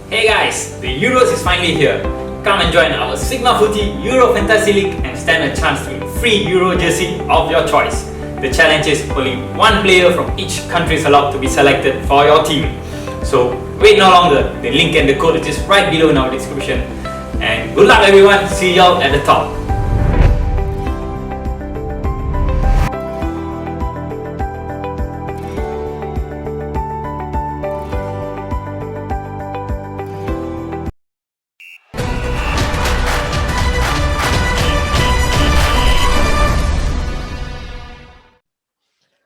Hey guys, the Euros is finally here. Come and join our Sigma Footy Euro Fantasy League and stand a chance to win free Euro jersey of your choice. The challenge is only one player from each country is allowed to be selected for your team. So wait no longer, the link and the code is just right below in our description. And good luck everyone, see y'all at the top.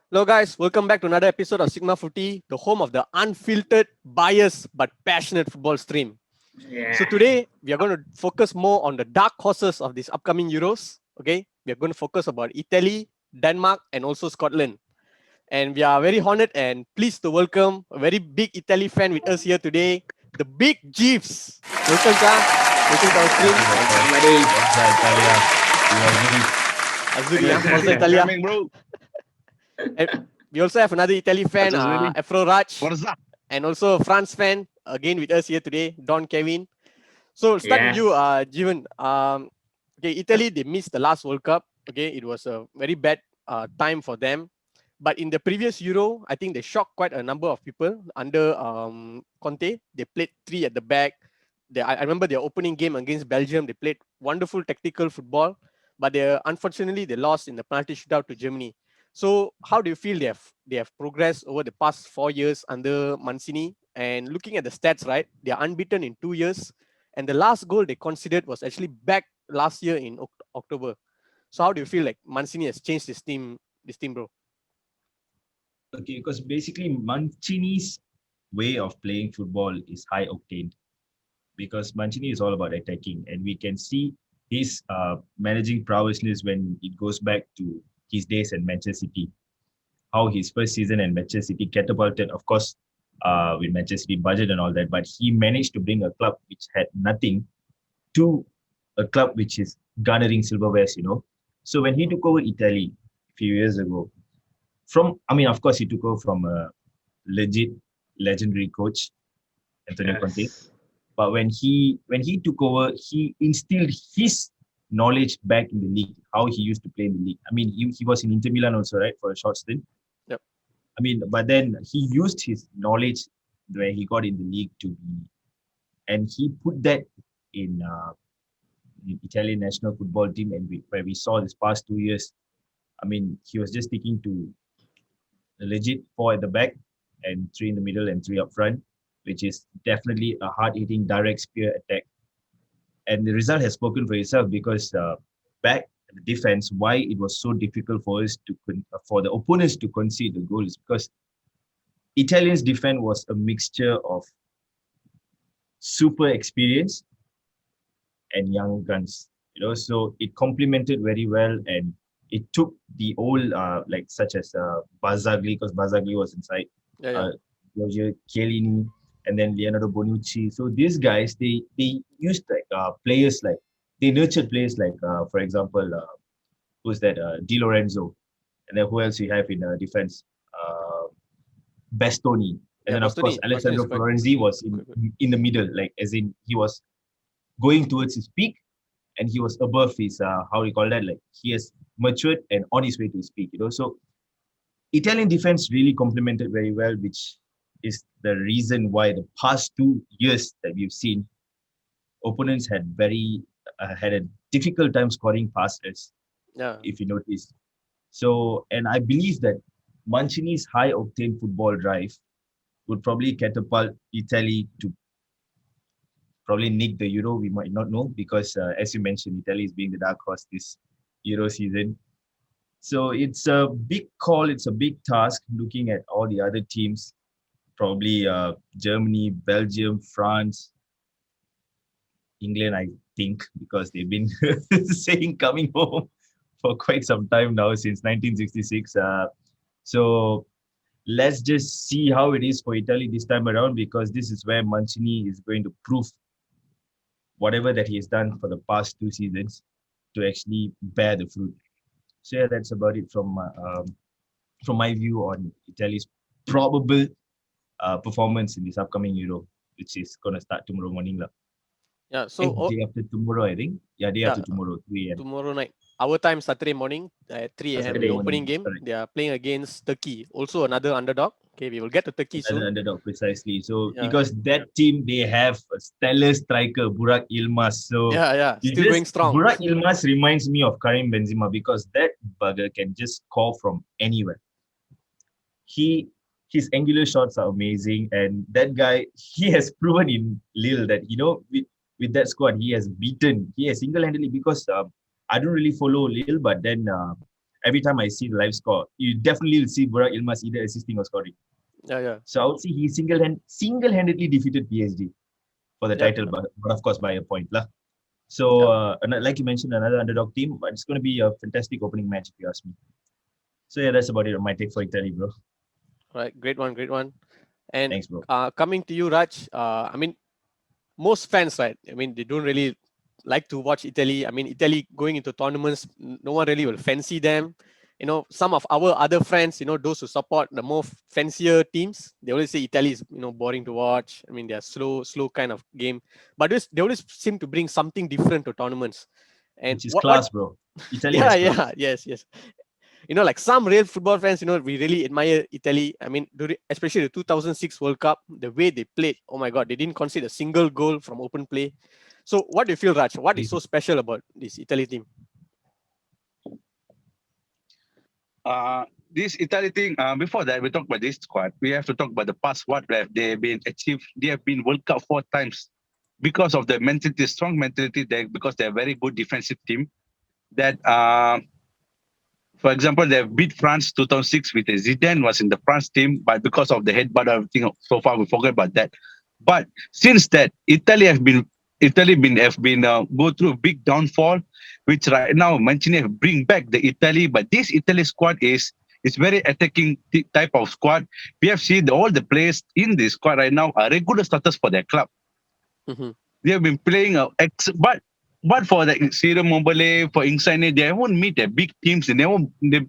Hello guys, welcome back to another episode of Sigma Footy, the home of the unfiltered, biased but passionate football stream. So today we are going to focus more on the dark horses of these upcoming Euros. Okay, we are going to focus about Italy, Denmark, and also Scotland. And we are very honored and pleased to welcome a very big Italy fan with us here today, the BigJeevs. Welcome, sir. Welcome to our stream. Forza Italia. Coming, bro. And we also have another Italy fan, Afro Raj, Forza. and also a France fan again with us here today, Don Kevin. So start with you, Jeevan. Okay, Italy, they missed the last World Cup. Okay, it was a very bad time for them. But in the previous Euro, I think they shocked quite a number of people under Conte. They played three at the back. I remember their opening game against Belgium. They played wonderful tactical football, but unfortunately they lost in the penalty shootout to Germany. So how do you feel they have progressed over the past 4 years under Mancini? And looking at the stats, right, they are unbeaten in 2 years, and the last goal they considered was actually back last year in October. So how do you feel like Mancini has changed this team, bro? Okay, because basically Mancini's way of playing football is high octane, because Mancini is all about attacking, and we can see his managing prowessness when it goes back to his days at Manchester City. How his first season at Manchester City catapulted, of course, with Manchester City budget and all that, but he managed to bring a club which had nothing to a club which is garnering silverwares, So when he took over Italy a few years ago, of course, he took over from a legit legendary coach, Antonio Conte. But when he took over, he instilled his knowledge back in the league, how he used to play in the league. I mean, he was in Inter Milan also, right, for a short stint. Yep. I mean, but then he used his knowledge where he got in the league and he put that in the Italian national football team, and where we saw this past 2 years. I mean, he was just sticking to a legit 4 at the back and 3 in the middle and 3 up front, which is definitely a hard-hitting direct spear attack. And the result has spoken for itself, because back at the defense, why it was so difficult for the opponents to concede the goal is because Italians' defense was a mixture of super experience and young guns, so it complemented very well, and it took the old such as Barzagli, because Barzagli was inside, Giorgio Chiellini, and then Leonardo Bonucci. So these guys, they used players like, they nurtured players like, for example, who's that? Di Lorenzo, and then who else you have in defense? Bastoni, and then of course Alessandro Florenzi was in the middle, like as in he was going towards his peak, and he was above his how do you call that? Like he has matured and on his way to his peak, So Italian defense really complemented very well, which is the reason why the past 2 years that we've seen, opponents had a difficult time scoring passes. If you notice. So, and I believe that Mancini's high octane football drive would probably catapult Italy to probably nick the Euro. We might not know, because as you mentioned, Italy is being the dark horse this Euro season. So it's a big call, it's a big task looking at all the other teams. Probably Germany, Belgium, France, England, I think, because they've been saying coming home for quite some time now, since 1966. So let's just see how it is for Italy this time around, because this is where Mancini is going to prove whatever that he has done for the past 2 seasons to actually bear the fruit. So yeah, that's about it from my view on Italy's probable performance in this upcoming Euro. which is gonna start tomorrow morning lah. Yeah. So Day after tomorrow, I think. Yeah, day after tomorrow, 3 a.m. tomorrow night, our time, Saturday morning at 3 a.m. Saturday The opening morning, game. correct. They are playing against Turkey, also another underdog. Okay, we will get to Turkey Another soon. underdog, precisely. So Yeah. because that team, they have a stellar striker, Burak Yilmaz. So Still going strong. Burak Yilmaz reminds me of Karim Benzema because that bugger can just score from anywhere. His angular shots are amazing, and that guy, he has proven in Lille that with that squad he has single-handedly, because I don't really follow Lille, but then every time I see the live score, you definitely will see Burak Yilmaz either assisting or scoring. Yeah. So I would say he single-handedly defeated PSG for the title, but of course by a point lah. So like you mentioned, another underdog team, but it's going to be a fantastic opening match if you ask me. So yeah, that's about it on my take for Italy, bro. Right, great one. And thanks, bro. Coming to you, Raj. I mean, most fans, right? I mean, they don't really like to watch Italy. I mean, Italy going into tournaments, no one really will fancy them. Some of our other friends, those who support the more fancier teams, they always say Italy is, boring to watch. I mean, they're slow kind of game. But they always seem to bring something different to tournaments. And which is class, bro. Italy yes. Like some real football fans, we really admire Italy. I mean, especially the 2006 World Cup, the way they played. Oh my God, they didn't concede a single goal from open play. So what do you feel, Raj? What is so special about this Italy team? This Italy thing, before that, we talk about this squad. We have to talk about the past, what they have been achieved. They have been World Cup 4 times because of the mentality, strong mentality, because they're a very good defensive team. That, for example, they beat France 2006 with Zidane was in the France team, but because of the headbutt, everything so far we forget about that. But since that, Italy have been go through a big downfall, which right now Mancini have bring back the Italy. But this Italy squad is very attacking type of squad. We have seen all the players in this squad right now are regular starters for their club. Mm-hmm. They have been playing but for the Serie Mobile, for Insigne, they haven't meet the big teams. They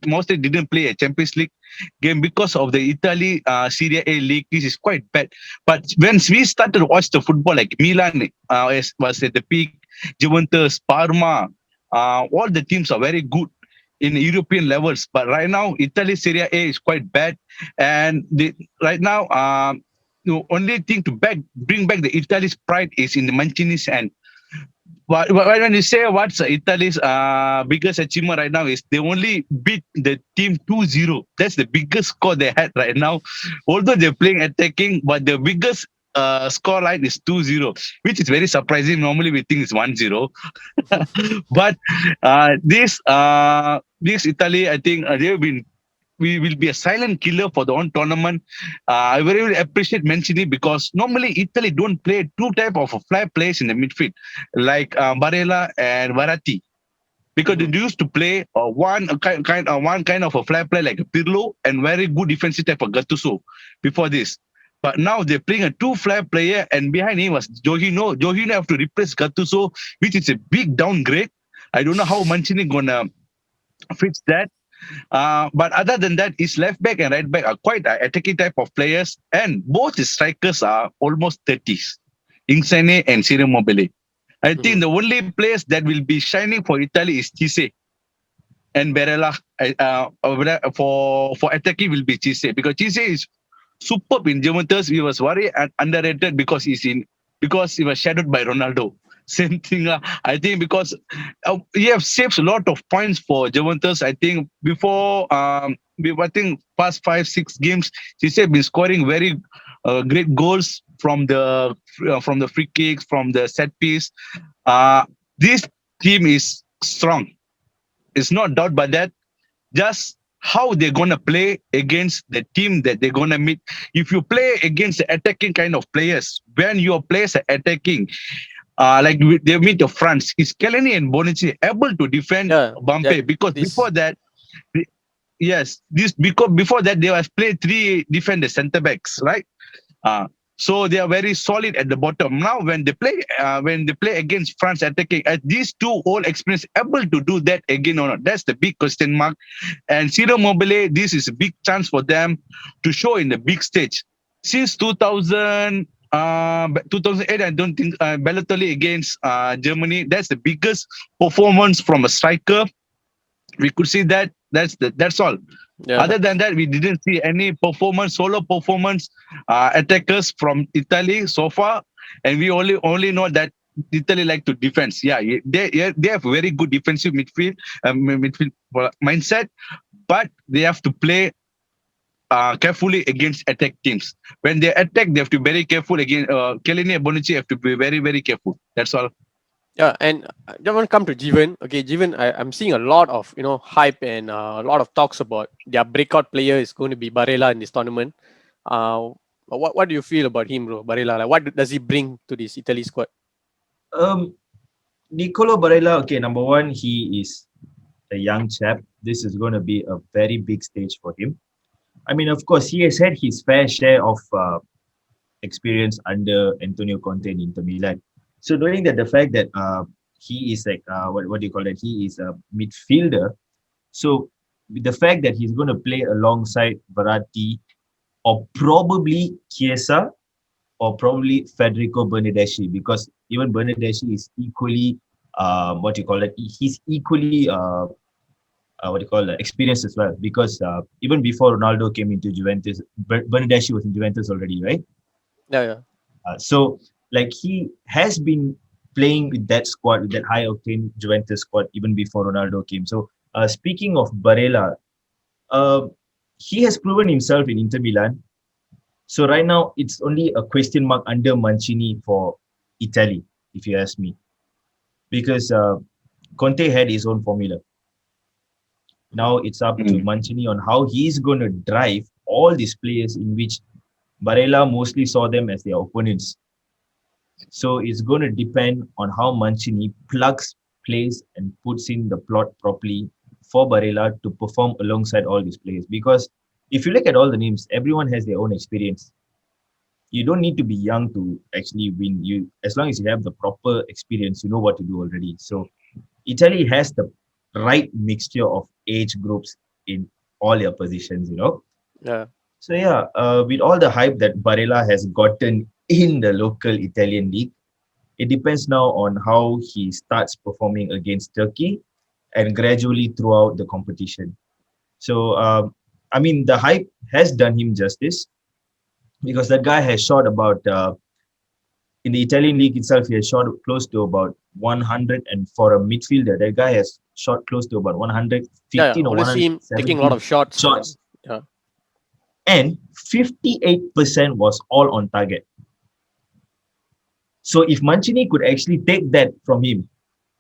mostly didn't play a Champions League game because of the Italy Serie A league. This is quite bad. But when we started to watch the football, like Milan was at the peak, Juventus, Parma, all the teams are very good in European levels. But right now, Italy Serie A is quite bad. And right now, the only thing to bring back the Italy's pride is in the Mancini's hand. When you say what's Italy's biggest achievement right now is they only beat the team 2-0. That's the biggest score they had right now. Although they're playing attacking, but the biggest score line is 2-0, which is very surprising. Normally we think it's 1-0. But this Italy, I think we will be a silent killer for the own tournament. I very appreciate Mancini because normally Italy don't play two type of fly players in the midfield, like Barella and Verratti. Because they used to play one kind of a fly player like Pirlo and very good defensive type of Gattuso before this. But now they're playing a two fly player and behind him was Jorginho. Jorginho have to replace Gattuso, which is a big downgrade. I don't know how Mancini gonna fix that. But other than that, his left back and right back are quite attacking type of players, and both his strikers are almost 30s, Insigne and Serie Mobile. I think the only players that will be shining for Italy is Cisse and Barella. For attacking will be Cisse because Cisse is superb in Juventus. He was very underrated because he was shadowed by Ronaldo. Same thing. I think because he have saved a lot of points for Juventus. I think past 5-6 games, he have been scoring very great goals from the free kicks, from the set piece. This team is strong. It's not doubt about that. Just how they're gonna play against the team that they're gonna meet. If you play against the attacking kind of players, when your players are attacking. Like they meet the France, is Kelleny and Bonucci able to defend Bampe? Because before that, before that they have played 3 defender centre backs, right? So they are very solid at the bottom. Now when they play against France attacking, these two all experience able to do that again or not? That's the big question mark. And Serie Mobile, this is a big chance for them to show in the big stage. Since 2000. 2008, I don't think Balotelli against Germany. That's the biggest performance from a striker. We could see that. That's all. Yeah. Other than that, we didn't see any solo performance attackers from Italy so far, and we only know that Italy like to defense. Yeah, they have very good defensive midfield mindset, but they have to play carefully against attack teams. When they attack, they have to be very careful. Again, Chiellini and Bonucci have to be very, very careful. That's all. Yeah, and I just want to come to Jeevan. Okay, Jeevan, I'm seeing a lot of hype and a lot of talks about their breakout player is going to be Barella in this tournament. What do you feel about him, bro? Barella, like, what does he bring to this Italy squad? Nicolo Barella, okay, number one, he is a young chap. This is going to be a very big stage for him. I mean, of course, he has had his fair share of experience under Antonio Conte in Inter Milan. So knowing that the fact that he is like what do you call it? He is a midfielder. So with the fact that he's going to play alongside Verratti or probably Chiesa or probably Federico Bernardeschi, because even Bernardeschi is equally he's equally experienced as well, because even before Ronaldo came into Juventus, Bernardeschi was in Juventus already, right? Yeah. So like he has been playing with that squad, with that high octane Juventus squad, even before Ronaldo came. So speaking of Barella, he has proven himself in Inter Milan. So right now it's only a question mark under Mancini for Italy, if you ask me, because Conte had his own formula. Now it's up to Mancini on how he's going to drive all these players, in which Barella mostly saw them as their opponents. So it's going to depend on how Mancini plugs, plays, and puts in the plot properly for Barella to perform alongside all these players. Because if you look at all the names, everyone has their own experience. You don't need to be young to actually win. As long as you have the proper experience, you know what to do already. So Italy has the right mixture of age groups in all their positions, Yeah. So yeah, with all the hype that Barella has gotten in the local Italian league, it depends now on how he starts performing against Turkey and gradually throughout the competition. So, I mean, the hype has done him justice, because that guy has shot about, in the Italian league itself, he has shot close to about 100, and for a midfielder, that guy has shot close to about 115 or see him taking a 117 lot of shots. Yeah. And 58% was all on target. So if Mancini could actually take that from him,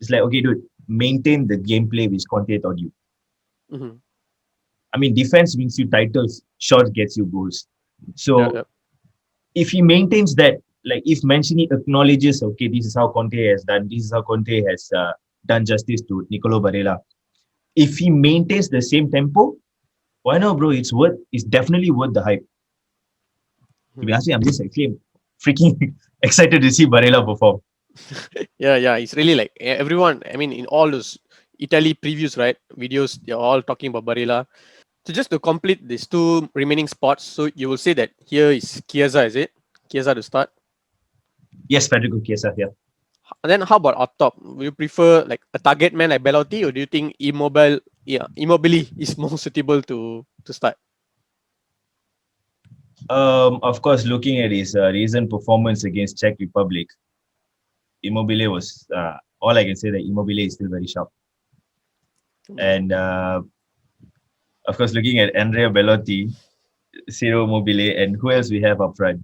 it's like, okay, dude, maintain the gameplay which Conte taught you. Mm-hmm. I mean, defense wins you titles, shots gets you goals. So if he maintains that, like if Mancini acknowledges, okay, this is how Conte has done, this is how Conte has done justice to Nicolo Barella. If he maintains the same tempo, why not, bro? It's definitely worth the hype. To be honest, I'm just actually freaking excited to see Barella perform. Yeah. It's really like everyone. I mean, in all those Italy previews, right? Videos, they're all talking about Barella. So just to complete these two remaining spots, so you will say that here is Chiesa, is it? Chiesa to start? Yes, Federico Chiesa, yeah. And then how about up top? Will you prefer like a target man like Belotti, or do you think Immobile is more suitable to start? Of course, looking at his recent performance against Czech Republic, Immobile was all I can say that Immobile is still very sharp. And of course, looking at Andrea Belotti, Ciro Immobile, and who else we have up front?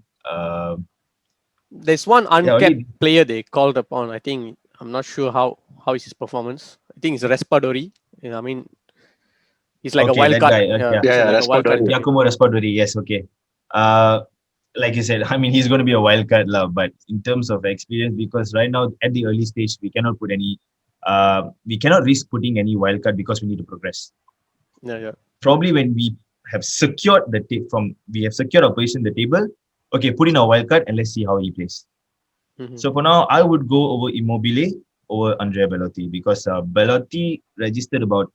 There's one uncapped player they called upon. I think I'm not sure how is his performance. I think it's Raspadori. I mean, he's like a wild card. Raspadori. Giacomo Raspadori. Yes, okay. Like you said, I mean, he's going to be a wild card, but in terms of experience, because right now at the early stage, we cannot put any, we cannot risk putting any wild card because we need to progress. Yeah. Probably when we have secured our position in the table, okay, put in our wild card and let's see how he plays. Mm-hmm. So for now, I would go over Immobile over Andrea Belotti, because Belotti registered about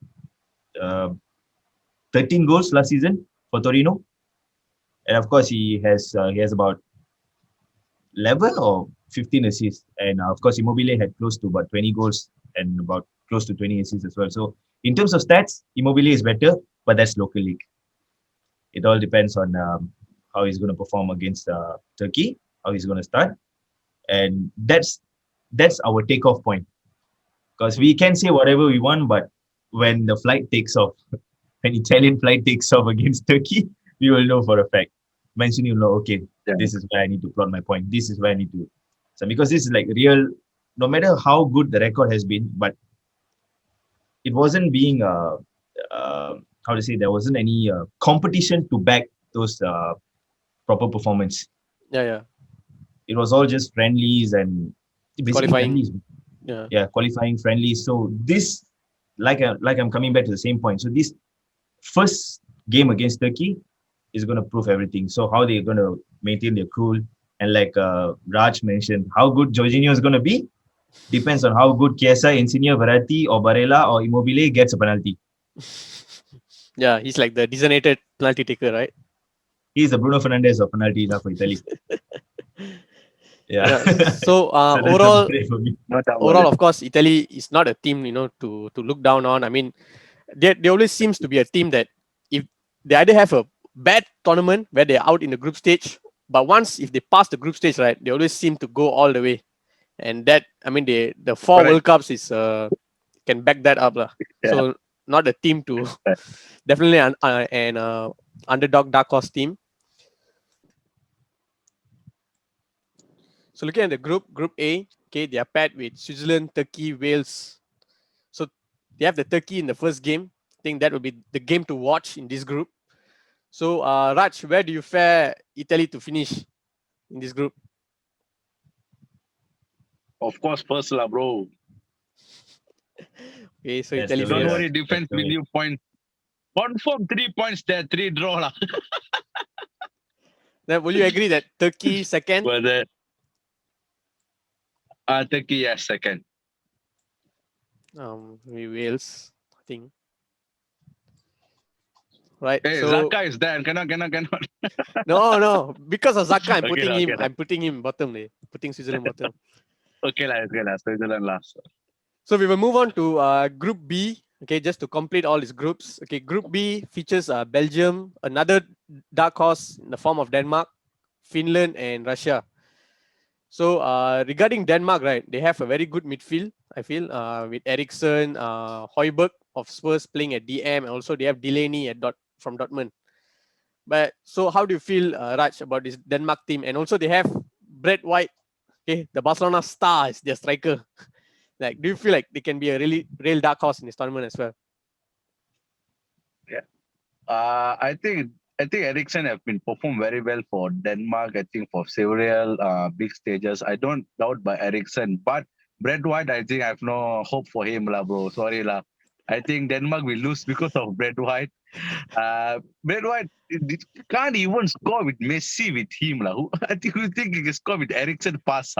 13 goals last season for Torino. And of course, he has about 11 or 15 assists. And of course, Immobile had close to about 20 goals and about close to 20 assists as well. So in terms of stats, Immobile is better, but that's local league. It all depends on how he's going to perform against Turkey, how he's going to start. And that's our takeoff point. Because we can say whatever we want, but when the flight takes off, when Italian flight takes off against Turkey, we will know for a fact. Mancini will know, okay, this is where I need to plot my point. This is where I need to. So because this is like real, no matter how good the record has been, but it wasn't being, how to say, there wasn't any competition to back those proper performance. Yeah. It was all just friendlies and basically Qualifying. friendlies. Yeah, qualifying friendlies. So this, like I'm coming back to the same point. So this first game against Turkey is going to prove everything. So how they're going to maintain their cool, and like Raj mentioned, how good Jorginho is going to be depends on how good Chiesa, Insigne, Verratti, or Barella or Immobile gets a penalty. Yeah, he's like the designated penalty taker, right? He's the Bruno Fernandes of penalties for Italy. Yeah. So overall, of course, Italy is not a team to look down on. I mean, they always seems to be a team that if they either have a bad tournament where they're out in the group stage, but once if they pass the group stage, right, they always seem to go all the way. And that, I mean, the 4 World Cups is can back that up, lah. Yeah. So not a team to definitely an underdog dark horse team. So looking at the Group A, okay, they are paired with Switzerland, Turkey, Wales. So they have the Turkey in the first game. I think that will be the game to watch in this group. So Raj, where do you fare Italy to finish in this group? Of course, first lah, bro. Okay, so Yes, Italy. Don't Yeah. worry, defense will you point. Confirm 3 points there, 3 draw lah. Then will you agree that Turkey second? But Turkey, yes, second. Wales, I think. Right. Hey, so Zaka is there. Cannot. no. Because of Zaka, I'm Okay putting lah, him. okay lah. I'm putting him bottom. Putting Switzerland bottom. Okay lah. Switzerland last. So we will move on to Group B. Okay, just to complete all these groups. Okay, Group B features Belgium, another dark horse in the form of Denmark, Finland, and Russia. So regarding Denmark, right, they have a very good midfield, I feel, with Eriksen, Højbjerg of Spurs playing at DM, and also they have Delaney from Dortmund. But so how do you feel, Raj, about this Denmark team? And also they have Brett White, okay, the Barcelona star is their striker. Like, do you feel like they can be a real dark horse in this tournament as well? Yeah. I think Eriksen have been performed very well for Denmark. I think for several big stages. I don't doubt by Eriksen, but Brett White, I think I have no hope for him, lah, bro. Sorry, lah. I think Denmark will lose because of Brett White. Brett White can't even score with Messi with him, lah. I think you think he can score with Eriksen pass.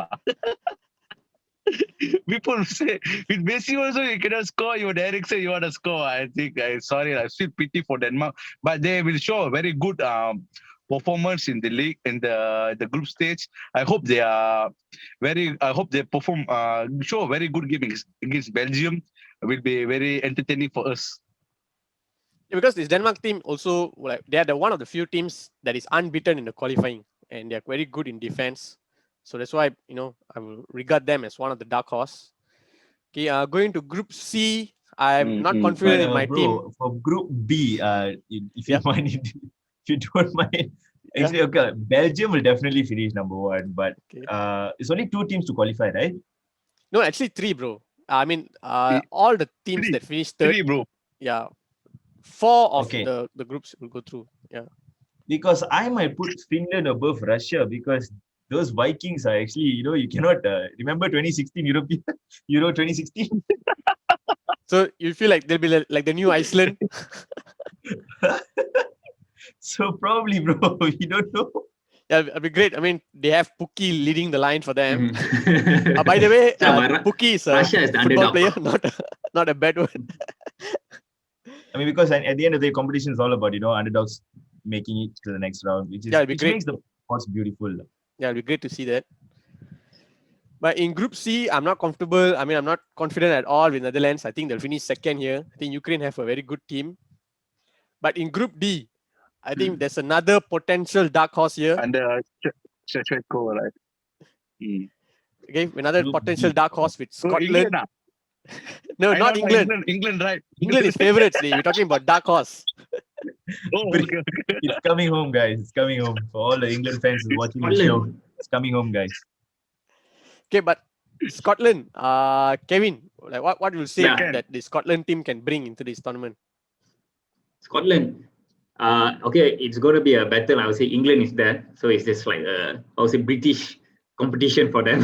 People say with Messi also you cannot score. You with Eriksen you want to score. I think I feel pity for Denmark, but they will show a very good performance in the league in the group stage. I hope they perform show a very good game against Belgium. It will be very entertaining for us. Yeah, because this Denmark team also, like, they are one of the few teams that is unbeaten in the qualifying, and they are very good in defense. So that's why I will regard them as one of the dark horse. Okay, going to Group C, I'm not confident in my team. For Group B, if you mind, if you don't mind, actually, okay, Belgium will definitely finish number 1, but it's only 2 teams to qualify, right? No, actually 3, bro. I mean, all the teams that finished third. 3, bro. Yeah, 4 of the groups will go through. Yeah. Because I might put Finland above Russia because those Vikings are actually, you cannot remember 2016 Euro 2016. So you feel like they'll be like the new Iceland? So probably, bro. You don't know. Yeah, it'll be great. I mean, they have Pukki leading the line for them. By the way, Pukki is a football player, not a bad one. I mean, because at the end of the day, competition is all about, underdogs making it to the next round, which makes the sports beautiful. Yeah, it'll be great to see that. But in Group C, I'm not comfortable. I mean, I'm not confident at all with Netherlands. I think they'll finish second here. I think Ukraine have a very good team. But in Group D, I think there's another potential dark horse here. Under Shevchenko, right? Okay, another Group potential D. dark horse with So Scotland. England, No, I not know, England. England, right? England is favorites. We're talking about dark horse. Oh, okay. It's coming home, guys. It's coming home. For all the England fans who's watching the show, Scotland. it's coming home, guys. Okay, but Scotland, Kevin, like what will say Yeah. that the Scotland team can bring into this tournament? Scotland. Okay, it's going to be a battle. I would say England is there, so it's just like I would say British competition for them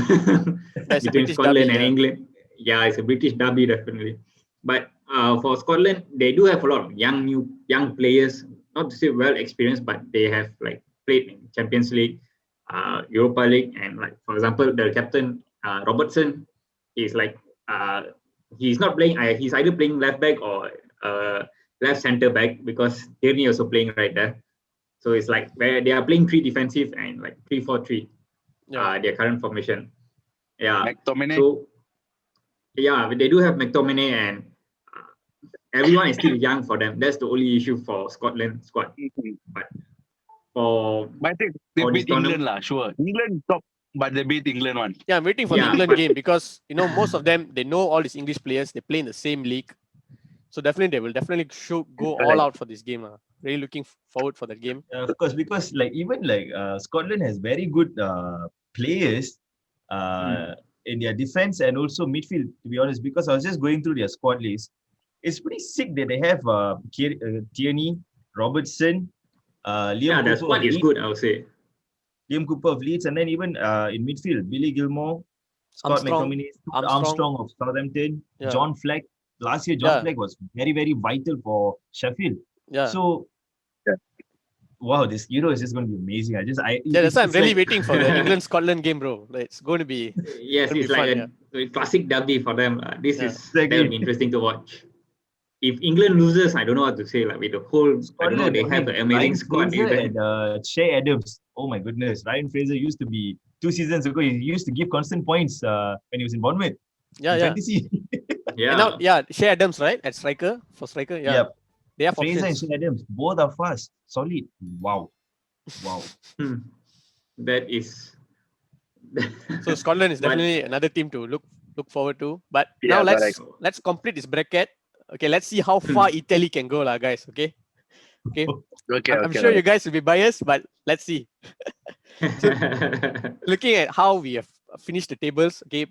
That's a between British Scotland derby, and yeah. England. Yeah, it's a British derby definitely. But for Scotland, they do have a lot of young players. Not to say well experienced, but they have like played in Champions League, Europa League, and like for example, the captain Robertson is like he's not playing. He's either playing left back or left centre back because Tierney also playing right there. So it's like where they are playing 3 defensive and like 3-4-3. Yeah. Their current formation. Yeah. McTominay. So yeah, they do have McTominay and everyone is still young for them. That's the only issue for Scotland squad. But for But I think they for beat this England, tournament- sure. England top, but they beat England one. Yeah, I'm waiting for the Yeah, England but- game because most of them they know all these English players. They play in the same league, so definitely they will definitely go all out for this game. Really looking forward for that game. Of course, because like even like Scotland has very good players in their defense and also midfield. To be honest, because I was just going through their squad list, it's pretty sick that they have Tierney, Robertson, Liam yeah, their Cooper squad of is Leeds, good, I would say. Liam Cooper of Leeds, and then even in midfield, Billy Gilmore, Scott Armstrong, McTominay, Armstrong. Armstrong of Southampton, Yeah. John Fleck. Last year, John Yeah. Fleck was very, very vital for Sheffield. Yeah, So, wow, this Euro is just going to be amazing. that's why I'm it's really like- waiting for the England Scotland game, bro. Like, it's going to be Yes, It'll it's be like fun, a classic derby for them. This Yeah. is Exactly. that will be interesting to watch. If England loses, I don't know what to say. Like with the whole, I don't know, they have an amazing Ryan squad. Fraser Even and Shea Adams. Oh my goodness, Ryan Fraser used to be 2 seasons ago. He used to give constant points when he was in Bournemouth. yeah, in yeah. fantasy. And now, Shea Adams, right? At striker for striker. Yeah, Yep. they have Fraser and options. Shea Adams, both are fast, solid. Wow. that is. So Scotland is But- definitely another team to look forward to. But Yeah, now correct. let's complete this bracket. Okay, let's see how far Italy can go, lah, guys. Okay. Okay, I'm sure you guys will be biased, but let's see. Looking at how we have finished the tables. Okay,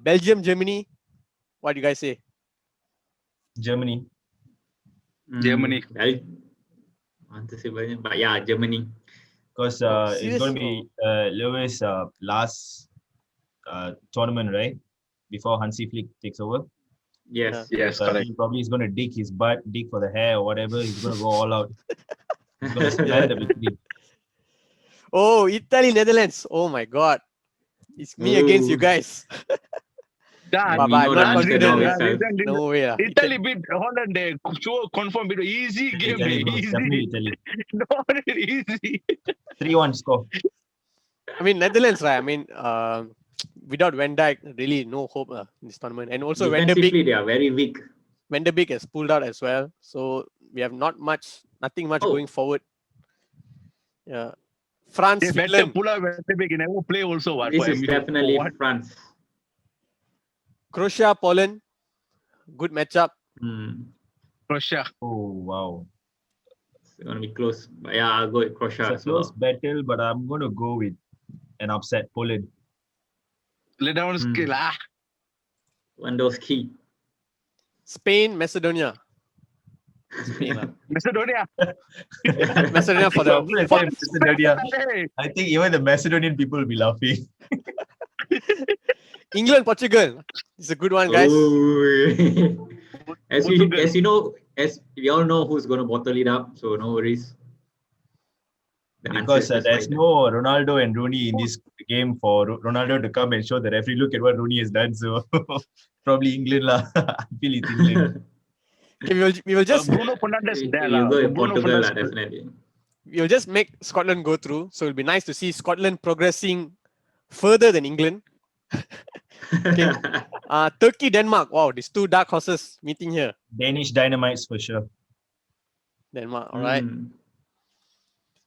Belgium, Germany. What do you guys say? Germany. Germany. I want to say Belgium, but yeah, Germany. Because it's going to be Lewis' last tournament, right? Before Hansi Flick takes over. Yes. Yes, So correct. he probably is going to dig his butt, dig for the hair or whatever. He's going to go all out. He's going to spare the victory. Oh, Italy, Netherlands. Oh my God, it's me against you Ooh. guys. Done. But we I'm know not the answer confident. now itself. No way, lah. Italy beat Holland. They sure confirm it. Easy game. Italy, bro. Easy. Definitely Italy. Not easy. 3-1 score. I mean, Netherlands, right? I mean, without Van Dijk, really no hope in this tournament. And also Van de Defensively, Beek, they are very weak. Van de Beek has pulled out as well. So we have nothing much Oh. going forward. Yeah. France, They better Finland, pull out they never play also. What? This for is MU. definitely For what? France. Croatia, Poland. Good matchup. Croatia. Oh, wow. It's going to be close. But yeah, I'll go with Croatia It's a as well. close battle, but I'm going to go with an upset Poland. Let down skill. Lewandowski. Spain, Macedonia. Spain, lah. Macedonia. Macedonia for I'm gonna say Macedonia. Hey, I think even the Macedonian people will be laughing. England, Portugal. It's a good one, guys. Ooh. as Portugal. as we all know who's going to bottle it up, so no worries. The Because answer is there's right no Ronaldo and Rooney in this game for Ronaldo to come and show the referee, look at what Rooney has done. So probably England lah. I feel it's England. Okay, we will just Bruno Fernandes there. You go with Bruno Portugal, Fernandes. definitely. we'll just make Scotland go through. So it'll be nice to see Scotland progressing further than England. Okay. Turkey, Denmark. Wow, these two dark horses meeting here. Danish Dynamites for sure. Denmark, all right. Mm.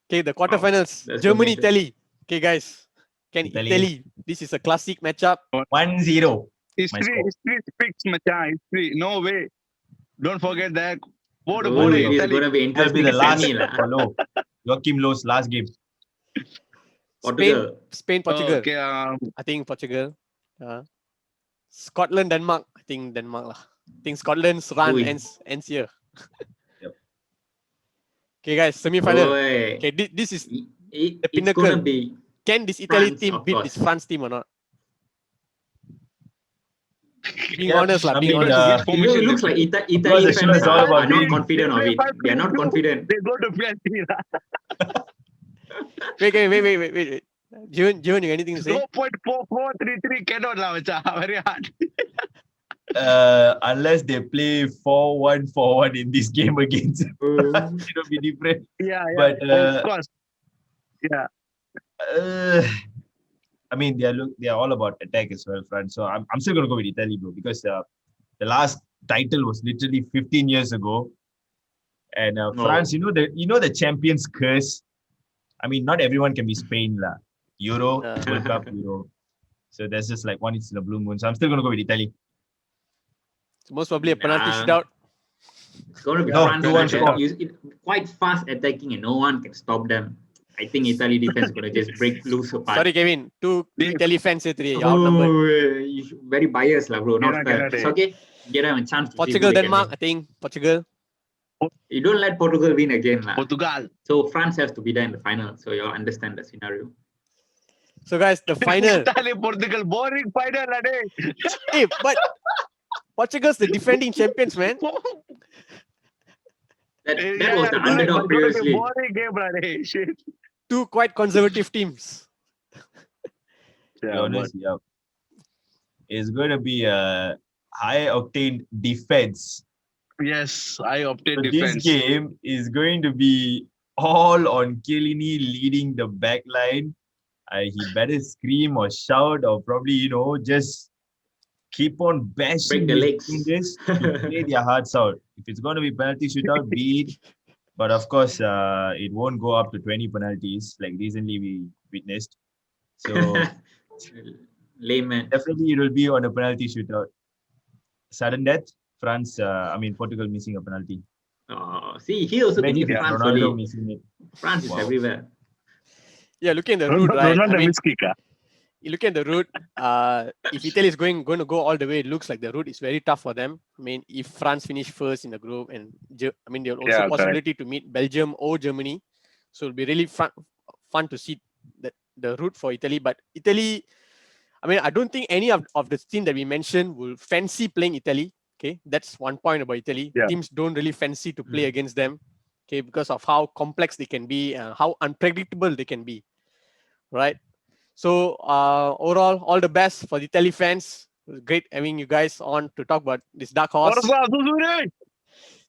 Okay, the quarterfinals. That's Germany, the major. Italy. Okay, guys. Can Italy. Italy? This is a classic matchup. 1-0. History fixed, macha. History. No way. Don't forget that. Oh, it is going to be That'll be interesting the last semi lah. for Low. Joachim Low's last game. Portugal. Spain, Portugal. Okay. I think Portugal. Scotland, Denmark. I think Denmark lah. I think Scotland's run Ui. ends here. Yep. Okay, guys, semi-final. Oi. Okay, this is the It's pinnacle. going to be Can this Italy France, team of beat course. this France team or not? Being Yeah, honest lah. I Being mean, honest. it looks like Italy the show fans is all are about not winning. confident of it. They are not confident. They go to penalty. Wait. Jivan, you got anything to say? 0.4433 cannot lah, macha. Very hard. Unless they play 4-1-4-1 in this game against, it'll be different. Yeah. But of course. Yeah. I mean, they are all about attack as well, France. So I'm still gonna go with Italy, bro, because the last title was literally 15 years ago, and France, you know the champions curse. I mean, not everyone can be Spain lah. Euro, World Cup, Euro. So there's just like one is in a blue moon. So I'm still gonna go with Italy. It's most probably a penalty shootout. It's going to be No, France 2-1 quite fast attacking and no one can stop them. I think Italy defense is going to just break loose apart. Sorry, Kevin. Two Italy fans here today. You're outnumbered. You very biased lah, bro. Not fair. It's okay. Give them a chance. To Portugal, see who they can Denmark. win. I think Portugal. You don't let Portugal win again lah. Portugal. So France has to be there in the final. So you all understand the scenario. So guys, the final. Italy, Portugal, boring final, ade. Hey, but Portugal's the defending champions, man. That was the underdog previously. Boring game, ade. Shit. Two quite conservative teams. To be honest, yeah. It's going to be a high octane defense. Yes, I opted So defense. this game is going to be all on Chiellini leading the back line. He better scream or shout or probably, just keep on bashing Break the his legs. fingers to play their hearts out. If it's going to be penalty shootout, be it. But of course, it won't go up to 20 penalties like recently we witnessed. So Layman. definitely it will be on a penalty shootout. Sudden death, Portugal missing a penalty. See, he also Imagine thinking France Ronaldo only. missing it. France is Wow. everywhere. Yeah, looking at the route, right? Ronaldo I mean, miss kick, you look at the route. If Italy is going to go all the way, it looks like the route is very tough for them. I mean, if France finish first in the group, and there will also possibility to meet Belgium or Germany, so it'll be really fun to see the route for Italy. But Italy, I mean, I don't think any of the team that we mentioned will fancy playing Italy. Okay, that's one point about Italy. Yeah. Teams don't really fancy to play against them. Okay, because of how complex they can be and how unpredictable they can be. Right. So overall, all the best for the Italy fans. It was great having you guys on to talk about this dark horse.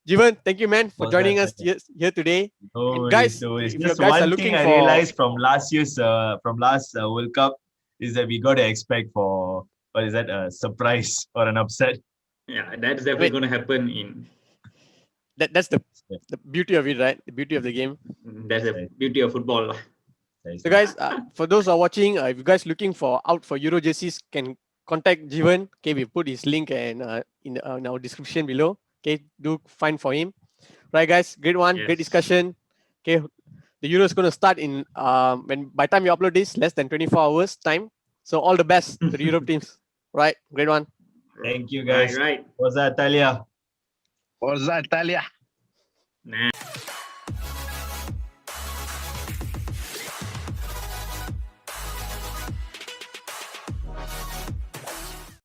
Jivan, thank you, man, for joining us here today. No And guys, worries. if you Just guys are one looking thing I for- realized from last World Cup is that we got to expect for a surprise or an upset. Yeah, that's definitely Wait. going to happen in. That's the beauty of it, right? The beauty of the game. That's the beauty of football. So guys, for those who are watching, if you guys looking for Euro jerseys, can contact Jivan. Okay, we put his link and in our description below. Okay, do find for him. Right, guys, great one, great Yes. discussion. Okay, the Euro is going to start in by the time you upload this, less than 24 hours time. So all the best to the Europe teams. Right, great one. Thank you, guys. Right. Forza Italia. Forza Italia. Nah.